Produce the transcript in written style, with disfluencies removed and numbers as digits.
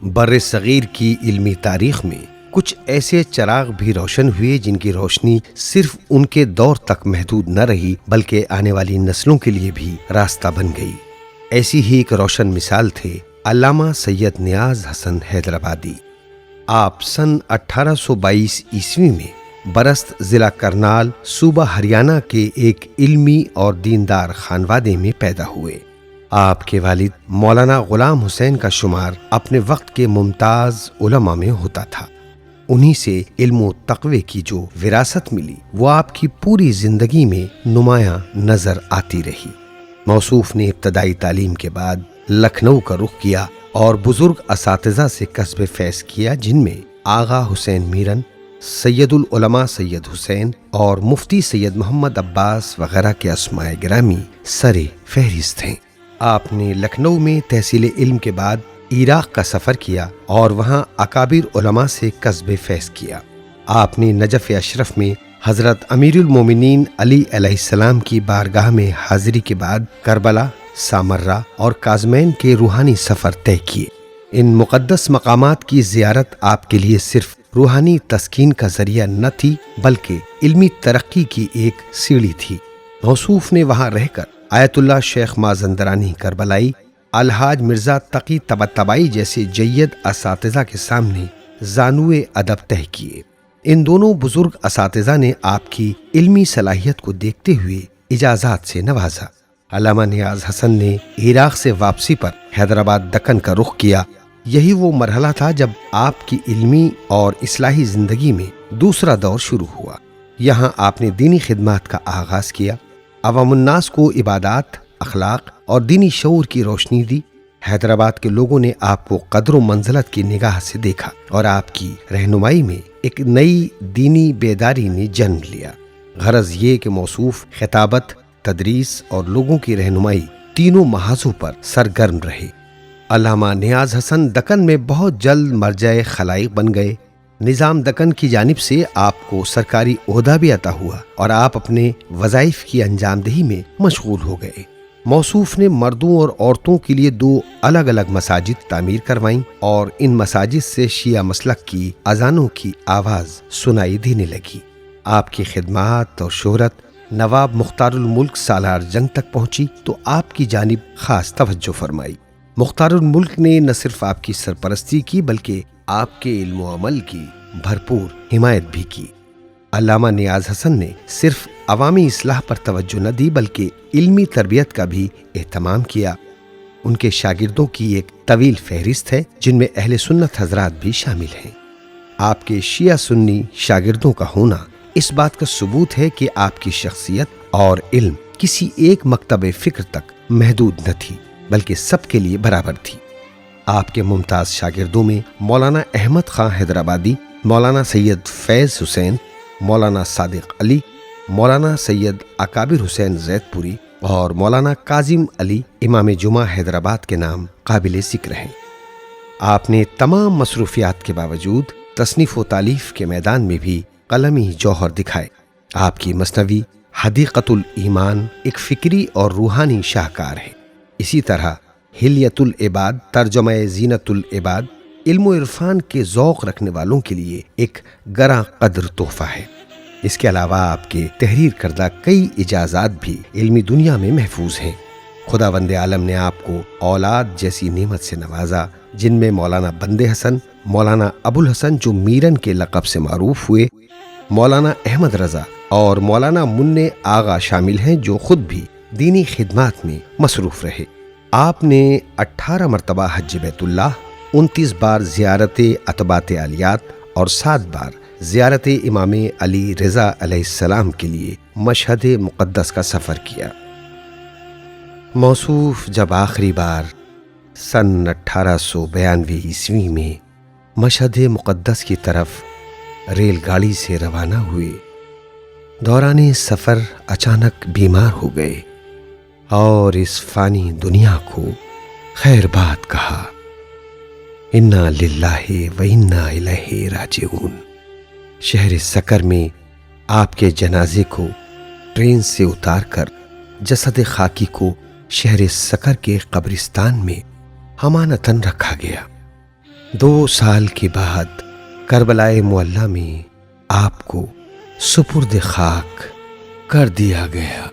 بر صغیر کی علمی تاریخ میں کچھ ایسے چراغ بھی روشن ہوئے جن کی روشنی صرف ان کے دور تک محدود نہ رہی بلکہ آنے والی نسلوں کے لیے بھی راستہ بن گئی۔ ایسی ہی ایک روشن مثال تھے علامہ سید نیاز حسن حیدرآبادی۔ آپ سن 1822 عیسوی میں برست ضلع کرنال صوبہ ہریانہ کے ایک علمی اور دیندار خانوادے میں پیدا ہوئے۔ آپ کے والد مولانا غلام حسین کا شمار اپنے وقت کے ممتاز علماء میں ہوتا تھا۔ انہی سے علم و تقوی کی جو وراثت ملی وہ آپ کی پوری زندگی میں نمایاں نظر آتی رہی۔ موصوف نے ابتدائی تعلیم کے بعد لکھنؤ کا رخ کیا اور بزرگ اساتذہ سے کسب فیض کیا، جن میں آغا حسین میرن، سید العلماء سید حسین اور مفتی سید محمد عباس وغیرہ کے اسماء گرامی سر فہرست ہیں۔ آپ نے لکھنؤ میں تحصیل علم کے بعد عراق کا سفر کیا اور وہاں اکابر علماء سے کسب فیض کیا۔ آپ نے نجف اشرف میں حضرت امیر المومنین علی علیہ السلام کی بارگاہ میں حاضری کے بعد کربلا، سامرہ اور کاظمین کے روحانی سفر طے کیے۔ ان مقدس مقامات کی زیارت آپ کے لیے صرف روحانی تسکین کا ذریعہ نہ تھی بلکہ علمی ترقی کی ایک سیڑھی تھی۔ موصوف نے وہاں رہ کر آیت اللہ شیخ مازندرانی کربلائی، الحاج مرزا تقی طباطبائی جیسے جید اساتذہ کے سامنے زانوئے ادب طے کیے۔ ان دونوں بزرگ اساتذہ نے آپ کی علمی صلاحیت کو دیکھتے ہوئے اجازات سے نوازا۔ علامہ نیاز حسن نے عراق سے واپسی پر حیدرآباد دکن کا رخ کیا۔ یہی وہ مرحلہ تھا جب آپ کی علمی اور اصلاحی زندگی میں دوسرا دور شروع ہوا۔ یہاں آپ نے دینی خدمات کا آغاز کیا، عوام الناس کو عبادات، اخلاق اور دینی شعور کی روشنی دی۔ حیدرآباد کے لوگوں نے آپ کو قدر و منزلت کی نگاہ سے دیکھا اور آپ کی رہنمائی میں ایک نئی دینی بیداری نے جنم لیا۔ غرض یہ کہ موصوف خطابت، تدریس اور لوگوں کی رہنمائی تینوں محاذوں پر سرگرم رہے۔ علامہ نیاز حسن دکن میں بہت جلد مرجع خلائق بن گئے۔ نظام دکن کی جانب سے آپ کو سرکاری عہدہ بھی عطا ہوا اور آپ اپنے وظائف کی انجام دہی میں مشغول ہو گئے۔ موصوف نے مردوں اور عورتوں کے لیے 2 الگ الگ مساجد تعمیر کروائیں اور ان مساجد سے شیعہ مسلک کی اذانوں کی آواز سنائی دینے لگی۔ آپ کی خدمات اور شہرت نواب مختار الملک سالار جنگ تک پہنچی تو آپ کی جانب خاص توجہ فرمائی۔ مختار الملک نے نہ صرف آپ کی سرپرستی کی بلکہ آپ کے علم و عمل کی بھرپور حمایت بھی کی۔ علامہ نیاز حسن نے صرف عوامی اصلاح پر توجہ نہ دی بلکہ علمی تربیت کا بھی اہتمام کیا۔ ان کے شاگردوں کی ایک طویل فہرست ہے جن میں اہل سنت حضرات بھی شامل ہیں۔ آپ کے شیعہ سنی شاگردوں کا ہونا اس بات کا ثبوت ہے کہ آپ کی شخصیت اور علم کسی ایک مکتب فکر تک محدود نہ تھی بلکہ سب کے لیے برابر تھی۔ آپ کے ممتاز شاگردوں میں مولانا احمد خان حیدرآبادی، مولانا سید فیض حسین، مولانا صادق علی، مولانا سید اکابر حسین زید پوری اور مولانا کاظم علی امام جمعہ حیدرآباد کے نام قابل ذکر ہیں۔ آپ نے تمام مصروفیات کے باوجود تصنیف و تالیف کے میدان میں بھی قلمی جوہر دکھائے۔ آپ کی مثنوی حدیقۃ الایمان ایک فکری اور روحانی شاہکار ہے۔ اسی طرح حلیۃ العباد ترجمہ زینت العباد علم و عرفان کے ذوق رکھنے والوں کے لیے ایک گراں قدر تحفہ ہے۔ اس کے علاوہ آپ کے تحریر کردہ کئی اجازات بھی علمی دنیا میں محفوظ ہیں۔ خداوند عالم نے آپ کو اولاد جیسی نعمت سے نوازا جن میں مولانا بندے حسن، مولانا ابو الحسن جو میرن کے لقب سے معروف ہوئے، مولانا احمد رضا اور مولانا منع آغا شامل ہیں جو خود بھی دینی خدمات میں مصروف رہے۔ آپ نے 18 مرتبہ حج بیت اللہ، 29 بار زیارت اتباط عالیات اور 7 بار زیارت امام علی رضا علیہ السلام کے لیے مشہد مقدس کا سفر کیا۔ موصوف جب آخری بار سن 1892 عیسوی میں مشہد مقدس کی طرف ریل گاڑی سے روانہ ہوئے، دوران سفر اچانک بیمار ہو گئے اور اس فانی دنیا کو خیر بات کہا۔ انا للہ و انا الیہ راجعون۔ شہر سکر میں آپ کے جنازے کو ٹرین سے اتار کر جسد خاکی کو شہر سکر کے قبرستان میں امانتاً رکھا گیا۔ 2 سال کے بعد کربلائے معلی میں آپ کو سپرد خاک کر دیا گیا۔